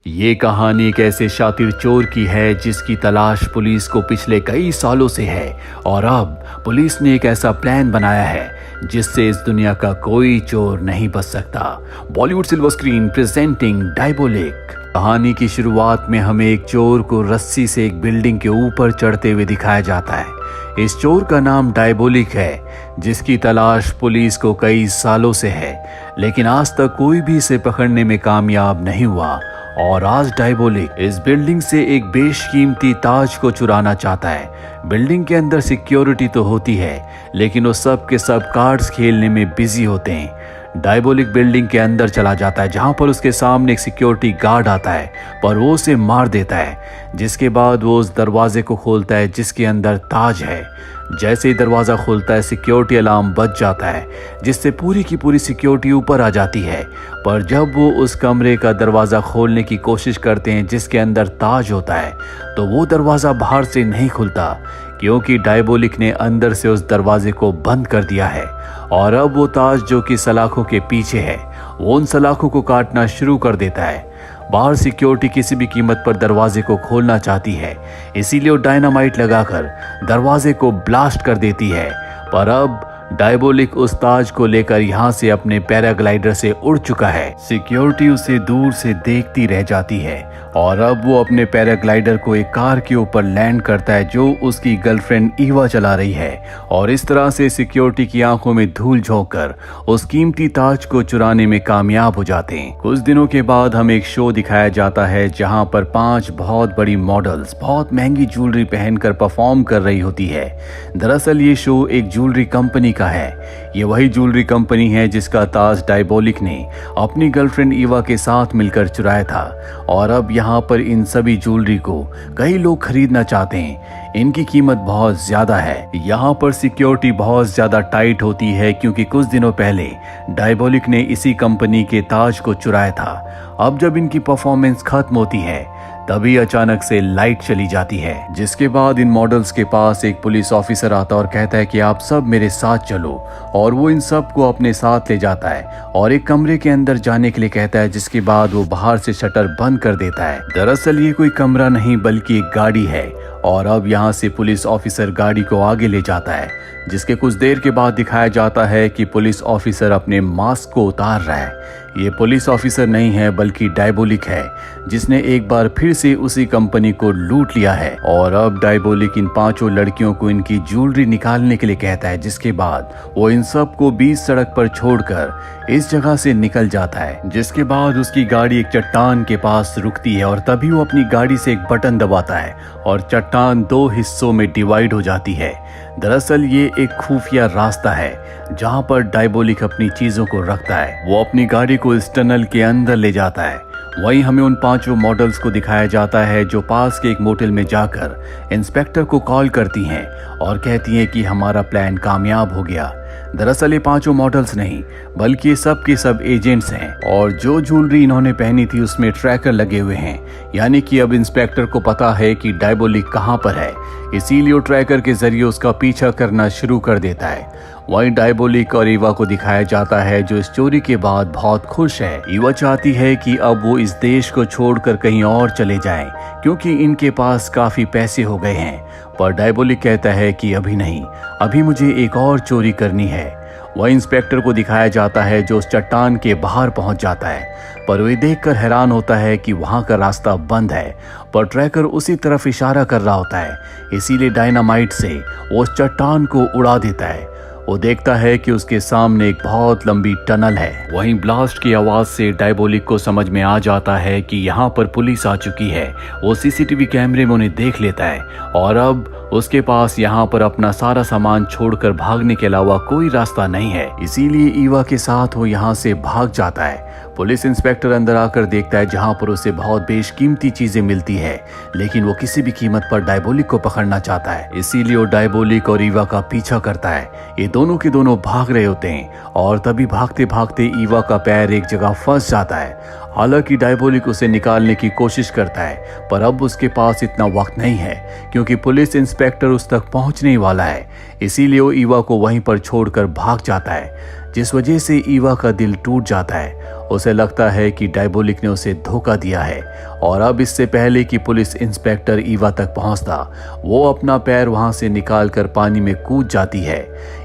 ये कहानी एक ऐसे शातिर चोर की है जिसकी तलाश पुलिस को पिछले कई सालों से है और अब पुलिस ने एक ऐसा प्लान बनाया है जिससे इस दुनिया का कोई चोर नहीं बच सकता। Bollywood silver screen presenting diabolic. कहानी की शुरुआत में हमें एक चोर को रस्सी से एक बिल्डिंग के ऊपर चढ़ते हुए दिखाया जाता है। इस चोर का नाम डायबोलिक है जिसकी तलाश पुलिस को कई सालों से है, लेकिन आज तक कोई भी इसे पकड़ने में कामयाब नहीं हुआ। और आज डायबोलिक इस बिल्डिंग से एक बेशकीमती ताज को चुराना चाहता है। बिल्डिंग के अंदर सिक्योरिटी तो होती है, लेकिन वो सब के सब कार्ड्स खेलने में बिजी होते हैं। डायबोलिक बिल्डिंग के अंदर चला जाता है जहां पर उसके सामने एक सिक्योरिटी गार्ड आता है, पर वो उसे मार देता है। जिसके बाद वो उस दरवाजे को खोलता है जिसके अंदर ताज है। जैसे ही दरवाजा खुलता है सिक्योरिटी अलार्म बज जाता है, जिससे पूरी की पूरी सिक्योरिटी ऊपर आ जाती है। पर जब वो उस कमरे का दरवाजा खोलने की कोशिश करते हैं जिसके अंदर ताज होता है, तो वो दरवाजा बाहर से नहीं खुलता, क्योंकि डायबोलिक ने अंदर से उस दरवाजे को बंद कर दिया है। और अब वो ताज जो कि सलाखों के पीछे है, वो उन सलाखों को काटना शुरू कर देता है। बाहर सिक्योरिटी किसी भी कीमत पर दरवाजे को खोलना चाहती है, इसीलिए वो डायनामाइट लगाकर दरवाजे को ब्लास्ट कर देती है। पर अब डायबोलिक उस ताज को लेकर यहाँ से अपने पैराग्लाइडर से उड़ चुका है। सिक्योरिटी उसे दूर से देखती रह जाती है और अब वो अपने पैराग्लाइडर को एक कार के ऊपर लैंड करता है जो उसकी गर्लफ्रेंड ईवा चला रही है। और इस तरह से सिक्योरिटी की आंखों में धूल झोंक कर उस कीमती ताज को चुराने में कामयाब हो जाते हैं। कुछ दिनों के बाद हमें एक शो दिखाया जाता है जहाँ पर 5 बहुत बड़ी मॉडल्स बहुत महंगी ज्वेलरी पहनकर परफॉर्म कर रही होती है। दरअसल ये शो एक ज्वेलरी कंपनी का है। ये वही ज्वेलरी कंपनी है जिसका ताज डायबोलिक ने अपनी गर्लफ्रेंड ईवा के साथ मिलकर चुराया था। और अब यहाँ पर इन सभी ज्वेलरी को कई लोग खरीदना चाहते हैं। इनकी कीमत बहुत ज्यादा है। यहाँ पर सिक्योरिटी बहुत ज्यादा टाइट होती है, क्योंकि कुछ दिनों पहले डायबोलिक ने इसी कंपनी के ताज को चुराया था। अब जब इनकी परफॉर्मेंस खत्म होती है, तभी अचानक से लाइट चली जाती है, जिसके बाद इन मॉडल्स के पास एक पुलिस ऑफिसर आता और कहता है कि आप सब मेरे साथ चलो। और वो इन सब को अपने साथ ले जाता है और एक कमरे के अंदर जाने के लिए कहता है, जिसके बाद वो बाहर से शटर बंद कर देता है। दरअसल ये कोई कमरा नहीं बल्कि एक गाड़ी है। और अब यहाँ से पुलिस ऑफिसर गाड़ी को आगे ले जाता है, जिसके कुछ देर के बाद दिखाया जाता है कि पुलिस ऑफिसर अपने मास्क को उतार रहा है। ये पुलिस ऑफिसर नहीं है बल्कि डायबोलिक है, जिसने एक बार फिर से उसी कंपनी को लूट लिया है। और अब डायबोलिक इन 5 लड़कियों को इनकी ज्वेलरी निकालने के लिए कहता है, जिसके बाद वो इन सब को बीच सड़क पर छोड़कर इस जगह से निकल जाता है। जिसके बाद उसकी गाड़ी एक चट्टान के पास रुकती है और तभी वो अपनी गाड़ी से एक बटन दबाता है और चट्टान 2 हिस्सों में डिवाइड हो जाती है। दरअसल ये एक खुफिया रास्ता है जहां पर डायबोलिक अपनी चीजों को रखता है। वो अपनी गाड़ी को इस टनल के अंदर ले जाता है। वहीं हमें उन 5 मॉडल्स को दिखाया जाता है जो पास के एक मोटेल में जाकर इंस्पेक्टर को कॉल करती हैं और कहती हैं कि हमारा प्लान कामयाब हो गया। दरअसल ये 5 मॉडल्स नहीं बल्कि सब के सब एजेंट्स हैं, और जो ज्वेलरी इन्होंने पहनी थी उसमें ट्रैकर लगे हुए हैं, यानी कि अब इंस्पेक्टर को पता है कि डायबोलिक कहां पर है। इसीलिए वो ट्रैकर के जरिए उसका पीछा करना शुरू कर देता है। वहीं डायबोलिक और ईवा को दिखाया जाता है जो इस चोरी के बाद बहुत खुश है। ईवा चाहती है कि अब वो इस देश को छोड़कर कहीं और चले जाएं, क्योंकि इनके पास काफी पैसे हो गए हैं। पर डायबोलिक कहता है कि अभी नहीं, अभी मुझे एक और चोरी करनी है। वह इंस्पेक्टर को दिखाया जाता है जो उस चट्टान के बाहर पहुंच जाता है, पर वह देखकर हैरान होता है कि वहां का रास्ता बंद है, पर ट्रैकर उसी तरफ इशारा कर रहा होता है। इसीलिए डायनामाइट से वो उस चट्टान को उड़ा देता है। वो देखता है कि उसके सामने एक बहुत लंबी टनल है। वहीं ब्लास्ट की आवाज से डायबोलिक को समझ में आ जाता है कि यहाँ पर पुलिस आ चुकी है। वो सीसीटीवी कैमरे में उन्हें देख लेता है और अब उसके पास यहाँ पर अपना सारा सामान छोड़कर भागने के अलावा कोई रास्ता नहीं है। इसीलिए ईवा के साथ वो यहाँ से भाग जाता है। पुलिस इंस्पेक्टर अंदर आकर देखता है जहां पर उसे बहुत बेशकीमती चीजें मिलती है, लेकिन वो किसी भी कीमत पर डायबोलिक को पकड़ना चाहता है। इसीलिए वो डायबोलिक और ईवा का पीछा करता है। ये दोनों के दोनों भाग रहे होते हैं और तभी भागते भागते ईवा का पैर एक जगह फंस जाता है। हालांकि डायबोलिक उसे निकालने की कोशिश करता है, पर अब उसके पास इतना वक्त नहीं है क्योंकि पुलिस इंस्पेक्टर उस तक पहुंचने वाला है। इसीलिए वो ईवा को वहीं पर छोड़कर भाग जाता है। जिस वजह से ईवा का दिल टूट जाता है। उसे लगता है कि डायबोलिक ने उसे धोखा दिया है और अब इससे पहले कि पुलिस इंस्पेक्टर ईवा तक पहुंचता, वो अपना पैर वहां से निकालकर पानी में कूद जाती है।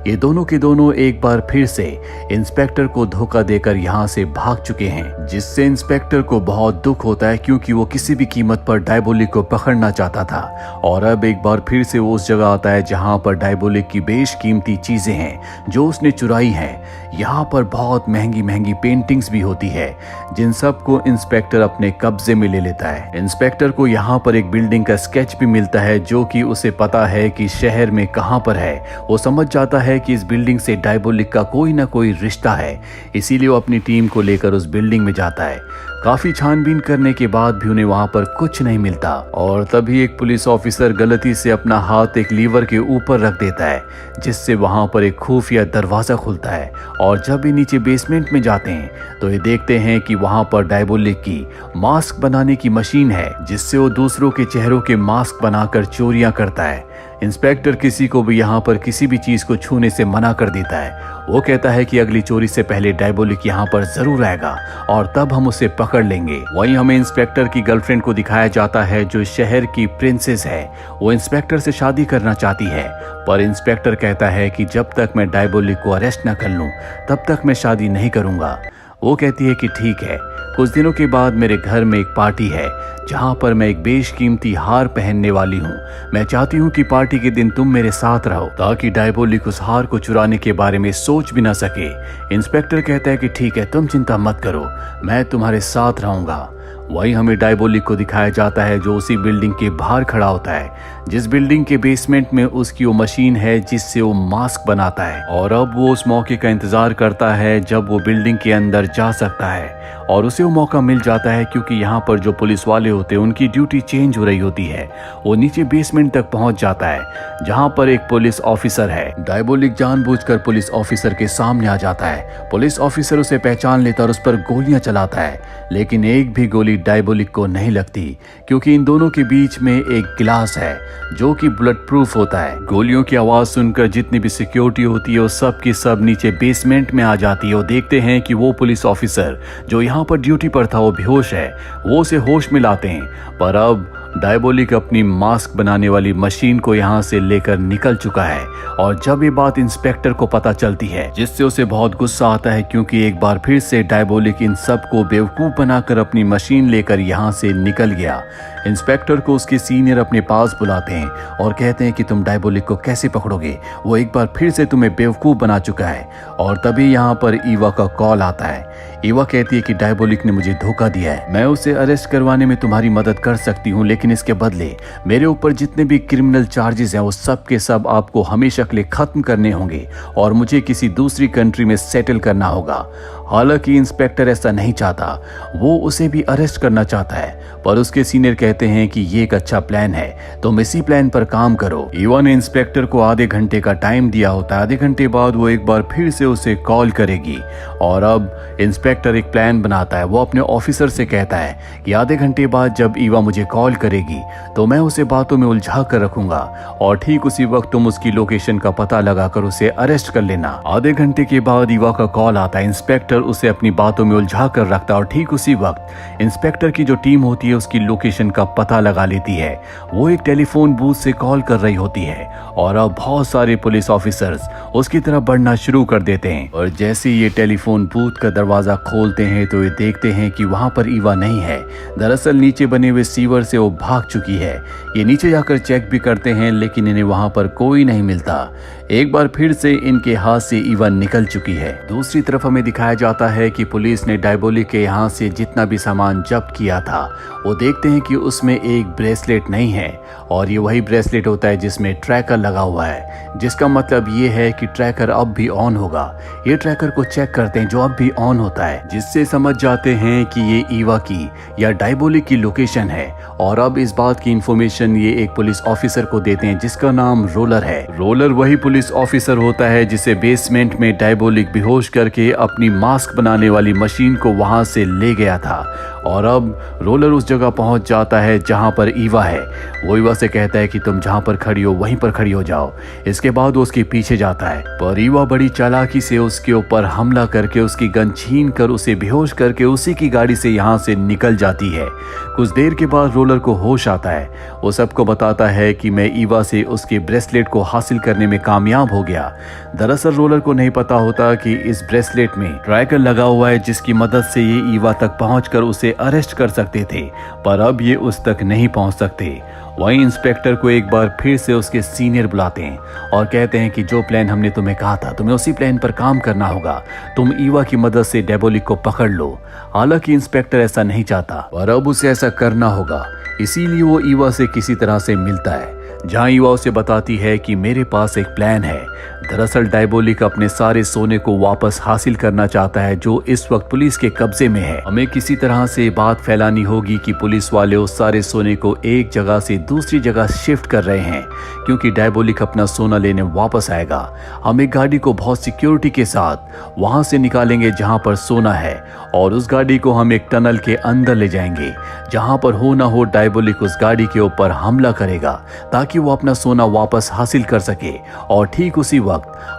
ये दोनों के दोनों एक बार फिर से इंस्पेक्टर को धोखा देकर यहाँ से भाग चुके हैं, जिससे इंस्पेक्टर को बहुत दुख होता है क्योंकि वो किसी भी कीमत पर डायबोलिक को पकड़ना चाहता था। और अब एक बार फिर से वो उस जगह आता है जहाँ पर डायबोलिक की बेशकीमती चीजें हैं जो उसने चुराई हैं। यहाँ पर बहुत महंगी महंगी पेंटिंग्स भी होती है जिन सबको इंस्पेक्टर अपने कब्जे में ले लेता है। इंस्पेक्टर को यहाँ पर एक बिल्डिंग का स्केच भी मिलता है जो कि उसे पता है कि शहर में कहाँ पर है। वो समझ जाता है कि इस बिल्डिंग से डायबोलिक का कोई ना कोई रिश्ता है, इसीलिए वो अपनी टीम को लेकर उस बिल्डिंग में जाता है। काफी छानबीन करने के बाद भी उन्हें वहां पर कुछ नहीं मिलता और तभी एक पुलिस ऑफिसर गलती से अपना हाथ एक लीवर के ऊपर रख देता है, जिससे वहां पर एक खुफिया दरवाजा खुलता है। और जब ये नीचे बेसमेंट में जाते हैं तो ये देखते हैं कि वहां पर डायबोलिक की मास्क बनाने की मशीन है, जिससे वो दूसरों के चेहरों के मास्क बनाकर चोरियां करता है। इंस्पेक्टर किसी को भी यहाँ पर किसी भी चीज को छूने से मना कर देता है। वो कहता है कि अगली चोरी से पहले डायबोलिक यहाँ पर जरूर आएगा और तब हम उसे पकड़ लेंगे। वहीं हमें इंस्पेक्टर की गर्लफ्रेंड को दिखाया जाता है जो शहर की प्रिंसेस है। वो इंस्पेक्टर से शादी करना चाहती है, पर इंस्पेक्टर कहता है कि जब तक मैं डायबोलिक को अरेस्ट न कर लूं तब तक मैं शादी नहीं करूंगा। वो कहती है कि ठीक है, कुछ दिनों के बाद मेरे घर में एक पार्टी है जहां पर मैं एक बेशकीमती हार पहनने वाली हूं। मैं चाहती हूं कि पार्टी के दिन तुम मेरे साथ रहो ताकि डायबोलिक उस हार को चुराने के बारे में सोच भी ना सके। इंस्पेक्टर कहता है कि ठीक है, तुम चिंता मत करो, मैं तुम्हारे साथ रहूंगा। वहीं हमें डायबोलिक को दिखाया जाता है जो उसी बिल्डिंग के बाहर खड़ा होता है, जिस बिल्डिंग के बेसमेंट में उसकी वो मशीन है जिससे वो मास्क बनाता है। और अब वो उस मौके का इंतजार करता है जब वो बिल्डिंग के अंदर जा सकता है और उसे वो मौका मिल जाता है क्योंकि यहाँ पर जो पुलिस वाले होते हैं उनकी ड्यूटी चेंज हो रही होती है। वो नीचे बेसमेंट तक पहुंच जाता है जहाँ पर एक पुलिस ऑफिसर है। डायबोलिक जानबूझकर पुलिस ऑफिसर के सामने आ जाता है। पुलिस ऑफिसर उसे पहचान लेता और उस पर गोलियां चलाता है, लेकिन एक भी गोली डायबोलिक को नहीं लगती क्योंकि इन दोनों के बीच में एक गिलास है जो कि बुलेट प्रूफ होता है। गोलियों की आवाज सुनकर जितनी भी सिक्योरिटी होती है वो सब की सब नीचे बेसमेंट में आ जाती है। वो देखते हैं कि वो पुलिस ऑफिसर जो यहाँ पर ड्यूटी पर था वो बेहोश है। वो उसे होश में लाते हैं, पर अब डायबोलिक अपनी मास्क बनाने वाली मशीन को यहाँ से लेकर निकल चुका है। और जब ये बात इंस्पेक्टर को पता चलती है जिससे उसे बहुत गुस्सा आता है क्योंकि एक बार फिर से डायबोलिक इन सबको बेवकूफ बनाकर अपनी मशीन लेकर यहाँ से निकल गया। इंस्पेक्टर को उसके सीनियर अपने पास बुलाते हैं और कहते हैं कि तुम डायबोलिक को कैसे पकड़ोगे, वो एक बार फिर से तुम्हें बेवकूफ बना चुका है। और तभी यहाँ पर ईवा का कॉल आता है। ईवा कहती है कि डायबोलिक ने मुझे धोखा दिया है, मैं उसे अरेस्ट करवाने में तुम्हारी मदद कर सकती हूँ, लेकिन इसके बदले मेरे ऊपर जितने भी क्रिमिनल चार्जेस हैं वो सब के सब आपको हमेशा के लिए खत्म करने होंगे और मुझे किसी दूसरी कंट्री में सेटल करना होगा। हालांकि इंस्पेक्टर ऐसा नहीं चाहता, वो उसे भी अरेस्ट करना चाहता है, पर उसके सीनियर कहते हैं कि ये एक अच्छा प्लान है, तुम इसी प्लान पर काम करो। ईवा ने इंस्पेक्टर को आधे घंटे का टाइम दिया होता है। आधे घंटे बाद वो एक बार फिर से उसे कॉल करेगी और अब इंस्पेक्टर एक प्लान बनाता है। वो अपने ऑफिसर से कहता है कि आधे घंटे बाद जब ईवा मुझे कॉल करेगी तो मैं उसे बातों में उलझा कर रखूंगा और ठीक उसी वक्त तुम उसकी लोकेशन का पता लगाकर उसे अरेस्ट कर लेना। आधे घंटे के बाद ईवा का कॉल आता है। इंस्पेक्टर उसे अपनी बातों में उलझा कर रखता है और ठीक उसी वक्त इंस्पेक्टर की जो टीम होती है उसकी लोकेशन का पता लगा लेती है। वो एक टेलीफोन बूथ से कॉल कर रही होती है और अब बहुत सारे पुलिस ऑफिसर्स उसकी तरफ बढ़ना शुरू कर देते हैं। और जैसे ये टेलीफोन बूथ का दरवाजा खोलते हैं तो ये देखते हैं कि वहां पर ईवा नहीं है। दरअसल नीचे बने हुए सीवर से वो भाग चुकी है। ये नीचे जाकर चेक भी करते हैं लेकिन इन्हें वहां पर कोई नहीं मिलता। एक बार फिर से इनके हाथ से ईवा निकल चुकी है। दूसरी तरफ हमें दिखाया जाता है कि पुलिस ने डायबोलिक के यहाँ से जितना भी सामान जब्त किया था वो देखते हैं कि उसमें एक ब्रेसलेट नहीं है और ये वही ब्रेसलेट होता है जिसमें ट्रैकर लगा हुआ है, जिसका मतलब ये है कि ट्रैकर अब भी ऑन होगा। ये ट्रैकर को चेक करते हैं जो अब भी ऑन होता है, जिससे समझ जाते हैं कि ये ईवा की या डायबोलिक की लोकेशन है। और अब इस बात की इंफॉर्मेशन ये एक पुलिस ऑफिसर को देते हैं जिसका नाम रोलर है। रोलर वही पुलिस ऑफिसर होता है जिसे बेसमेंट में डायबोलिक बेहोश करके अपनी माँ मास्क बनाने वाली मशीन को वहां से ले गया था। और अब रोलर उस जगह पहुंच जाता है जहां पर ईवा है। वो ईवा से कहता है कि तुम जहां पर खड़ी हो वहीं पर खड़ी हो जाओ। इसके बाद वो उसके पीछे जाता है, पर ईवा बड़ी चालाकी से उसके ऊपर हमला करके उसकी गन छीन कर उसे बेहोश करके उसी की गाड़ी से यहाँ से निकल जाती है। कुछ देर के बाद रोलर को होश आता है। वो सबको बताता है कि मैं ईवा से उसके ब्रेसलेट को हासिल करने में कामयाब हो गया। दरअसल रोलर को नहीं पता होता कि इस ब्रेसलेट में ट्रैकर लगा हुआ है, जिसकी मदद से ये ईवा तक पहुंचकर उसे अरेस्ट कर सकते थे, पर अब ये उस तक नहीं पहुंच सकते। वहीं इंस्पेक्टर को एक बार फिर से उसके सीनियर बुलाते हैं और कहते हैं कि जो प्लान हमने तुम्हें कहा था, तुम्हें उसी प्लान पर काम करना होगा। तुम ईवा की मदद से डायबोलिक को पकड़ लो। हालांकि इंस्पेक्टर ऐसा नहीं चाहता, पर अब उसे ऐसा करना होगा। इसीलिए वो ईवा से किसी तरह से मिलता है, जहां ईवा उसे बताती है कि मेरे पास एक प्लान है। दरअसल डायबोलिक अपने सारे सोने को वापस हासिल करना चाहता है, जो इस वक्त पुलिस के कब्जे में है। हमें किसी तरह से बात फैलानी होगी कि पुलिस वाले उस सारे सोने को एक जगह से दूसरी जगह शिफ्ट कर रहे हैं, क्योंकि डायबोलिक अपना सोना लेने वापस आएगा। हम एक गाड़ी को बहुत सिक्योरिटी के साथ वहां से निकालेंगे जहां पर सोना है, और उस गाड़ी को हम एक टनल के अंदर ले जाएंगे, जहां पर हो ना हो डायबोलिक उस गाड़ी के ऊपर हमला करेगा ताकि वो अपना सोना वापस हासिल कर सके। और ठीक उसी वक्त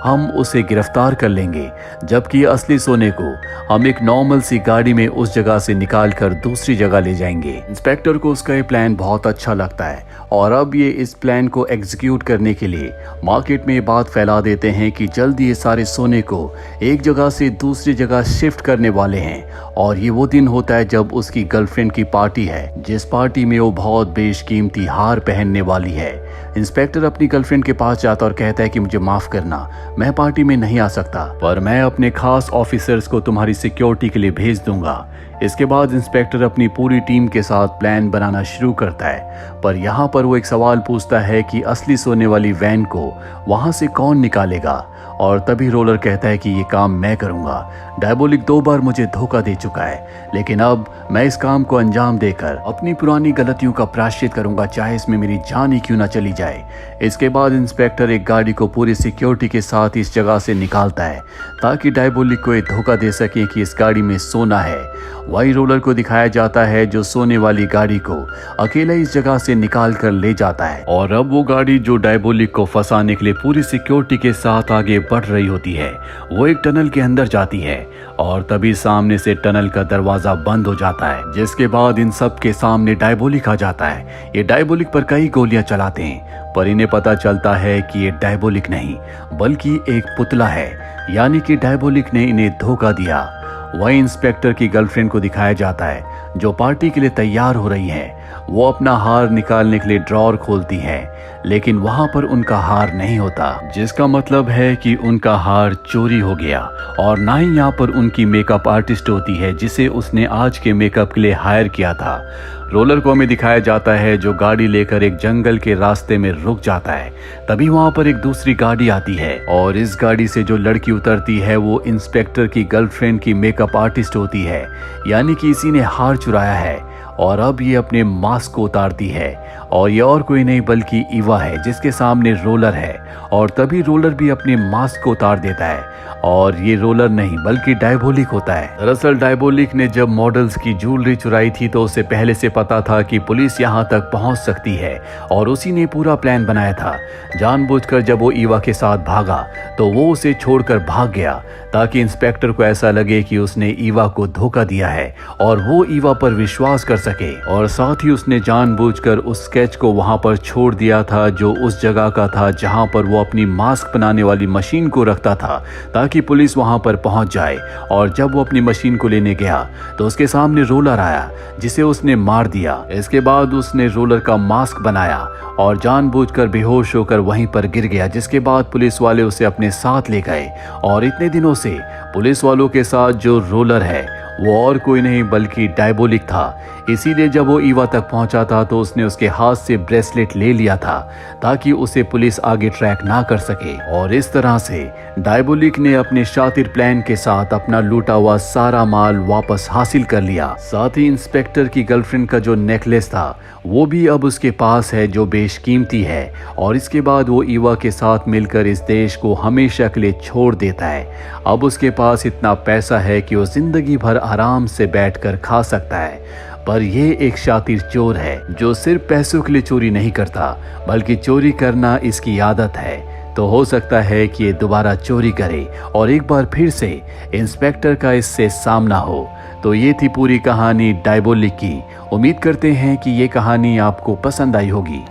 हम उसे गिरफ्तार कर लेंगे, जबकि असली सोने को हम एक नॉर्मल सी गाड़ी में उस जगह से निकाल कर दूसरी जगह ले जाएंगे। इंस्पेक्टर को उसका ये प्लान बहुत अच्छा लगता है, और अब ये इस प्लान को एग्जीक्यूट करने के लिए मार्केट में ये बात फैला देते हैं कि जल्दी ये सारे सोने को एक जगह से दूसरी जगह शिफ्ट करने वाले हैं। और ये वो दिन होता है जब उसकी गर्लफ्रेंड की पार्टी है, जिस पार्टी में वो बहुत बेशकीमती हार पहनने वाली है। इंस्पेक्टर अपनी गर्लफ्रेंड के पास जाता और कहता है कि मुझे माफ करना, मैं पार्टी में नहीं आ सकता, पर मैं अपने खास ऑफिसर्स को तुम्हारी सिक्योरिटी के लिए भेज दूंगा। इसके बाद इंस्पेक्टर अपनी पूरी टीम के साथ प्लान बनाना शुरू करता है, पर यहाँ पर वो एक सवाल पूछता है कि असली सोने वाली वैन को वहां से कौन निकालेगा। और तभी रोलर कहता है कि ये काम मैं करूंगा। डायबोलिक 2 बार मुझे धोखा दे चुका है, लेकिन अब मैं इस काम को अंजाम देकर अपनी पुरानी गलतियों का प्रायश्चित करूंगा, चाहे इसमें मेरी जान ही क्यों ना चली जाए। इसके बाद इंस्पेक्टर एक गाड़ी को पूरी सिक्योरिटी के साथ इस जगह से निकालता है, ताकि डायबोलिक को एक धोखा दे सके कि इस गाड़ी में सोना है। वही रोलर को दिखाया जाता है जो सोने वाली गाड़ी को अकेला इस जगह से निकाल कर ले जाता है। और अब वो गाड़ी जो डायबोलिक को फंसाने के लिए पूरी सिक्योरिटी के साथ आगे बढ़ रही होती है, वो एक टनल के अंदर जाती है, और तभी सामने से टनल का दरवाजा बंद हो जाता है, जिसके बाद इन सब के सामने डायबोलिक आ जाता है। ये डायबोलिक पर कई गोलियां चलाते हैं, पर इन्हें पता चलता है कि ये डायबोलिक नहीं बल्कि एक पुतला है, यानी कि डायबोलिक ने इन्हें धोखा दिया। वही इंस्पेक्टर की गर्लफ्रेंड को दिखाया जाता है, जो पार्टी के लिए तैयार हो रही है। वो अपना हार निकालने के लिए ड्रॉर खोलती है, लेकिन वहां पर उनका हार नहीं होता, जिसका मतलब है कि उनका हार चोरी हो गया। और ना ही यहाँ पर उनकी मेकअप आर्टिस्ट होती है, जिसे उसने आज के मेकअप के लिए हायर किया था। रोलर को हमें दिखाया जाता है जो गाड़ी लेकर एक जंगल के रास्ते में रुक जाता है। तभी वहां पर एक दूसरी गाड़ी आती है, और इस गाड़ी से जो लड़की उतरती है वो इंस्पेक्टर की गर्लफ्रेंड की मेकअप आर्टिस्ट होती है, यानी कि इसी ने हार चुराया है। और अब ये अपने मास्क को उतारती है, और ये और कोई नहीं बल्कि ईवा है, जिसके सामने रोलर है। और तभी रोलर भी अपने मास्क को उतार देता है, और ये रोलर नहीं बल्कि डायबोलिक होता है। दरअसल डायबोलिक ने जब मॉडल्स की ज्वेलरी चुराई थी तो उसे पहले से पता था कि पुलिस यहाँ तक पहुँच सकती है, और उसी ने पूरा प्लान बनाया था। जानबूझकर जब वो ईवा के साथ भागा तो वो उसे छोड़कर भाग गया, ताकि इंस्पेक्टर को ऐसा लगे कि उसने ईवा को धोखा दिया है और वो ईवा पर विश्वास कर सके। और साथ ही उसने जानबूझकर उस स्केच को वहां पर छोड़ दिया था, जो उस जगह का था जहां पर वो अपनी मास्क बनाने वाली मशीन को रखता था, ताकि पुलिस वहां पर पहुंच जाए। और जब वो अपनी मशीन को लेने गया तो उसके सामने रोलर आया, जिसे उसने मार दिया। इसके बाद उसने रोलर का मास्क बनाया और जानबूझकर बेहोश होकर वहीं पर गिर गया, जिसके बाद पुलिस वाले उसे अपने साथ ले गए। और इतने दिनों से पुलिस वालों के साथ जो रोलर है वो और कोई नहीं बल्कि डायबोलिक था। इसीलिए जब वो ईवा तक पहुंचा था तो उसने उसके हाथ से ब्रेसलेट ले लिया था ताकि उसे पुलिस आगे ट्रैक ना कर सके। और इस तरह से डायबोलिक ने अपने शातिर प्लान के साथ अपना लूटा हुआ सारा माल वापस हासिल कर लिया। साथ ही इंस्पेक्टर की गर्लफ्रेंड का जो नेकलेस था वो भी अब उसके पास है, जो बेशकीमती है। और इसके बाद वो ईवा के साथ मिलकर इस देश को हमेशा के लिए छोड़ देता है। अब उसके पास इतना पैसा है कि वो जिंदगी भर आराम से बैठकर खा सकता है। पर यह एक शातिर चोर है जो सिर्फ पैसों के लिए चोरी नहीं करता, बल्कि चोरी करना इसकी आदत है। तो हो सकता है कि ये दोबारा चोरी करे और एक बार फिर से इंस्पेक्टर का इससे सामना हो। तो ये थी पूरी कहानी डायबोलिक की। उम्मीद करते हैं कि ये कहानी आपको पसंद आई होगी।